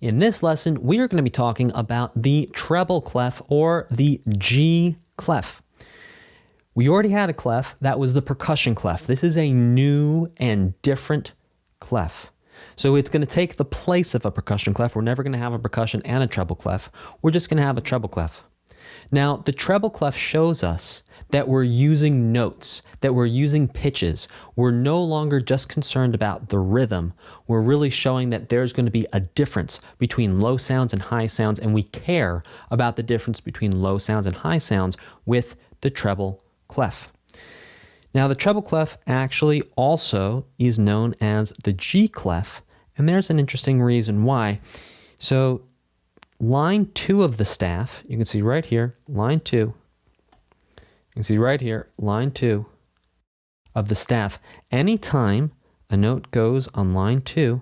In this lesson, we are going to be talking about the treble clef or the G clef. We already had a clef, that was the percussion clef. This is a new and different clef. So it's going to take the place of a percussion clef. We're never going to have a percussion and a treble clef. We're just going to have a treble clef. Now, the treble clef shows us that we're using notes, that we're using pitches. We're no longer just concerned about the rhythm. We're really showing that there's going to be a difference between low sounds and high sounds, and we care about the difference between low sounds and high sounds with the treble clef. Now, the treble clef actually also is known as the G clef, and there's an interesting reason why. So, line 2 of the staff, you can see right here, line 2. You can see right here, line 2 of the staff. Anytime a note goes on line 2,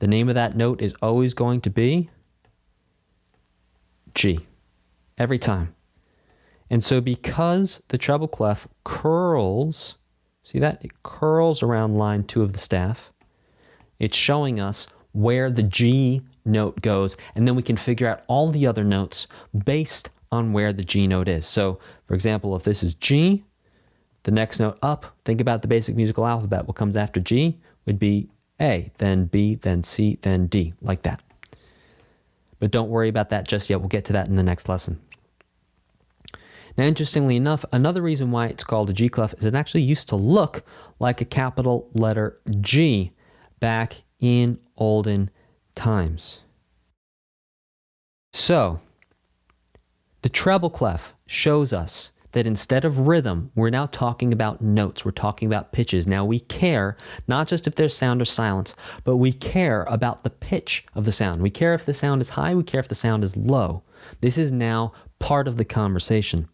the name of that note is always going to be G. Every time. And so because the treble clef curls, see that? It curls around line 2 of the staff. It's showing us where the G note goes, and then we can figure out all the other notes based on where the G note is. So, for example, if this is G, the next note up, think about the basic musical alphabet. What comes after G would be A, then B, then C, then D, like that. But don't worry about that just yet. We'll get to that in the next lesson. Now, interestingly enough, another reason why it's called a G clef is it actually used to look like a capital letter G back in olden times. So, the treble clef shows us that instead of rhythm, we're now talking about notes. We're talking about pitches. Now, we care not just if there's sound or silence, but we care about the pitch of the sound. We care if the sound is high. We care if the sound is low. This is now part of the conversation.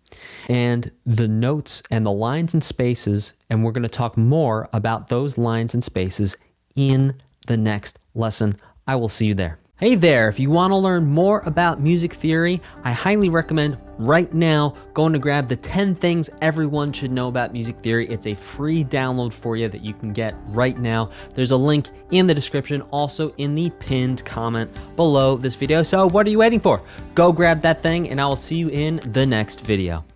And the notes and the lines and spaces, and we're going to talk more about those lines and spaces in the next lesson. I will see you there. Hey there, if you want to learn more about music theory, I highly recommend right now going to grab the 10 things everyone should know about music theory. It's a free download for you that you can get right now. There's a link in the description, also in the pinned comment below this video. So what are you waiting for? Go grab that thing, and I will see you in the next video.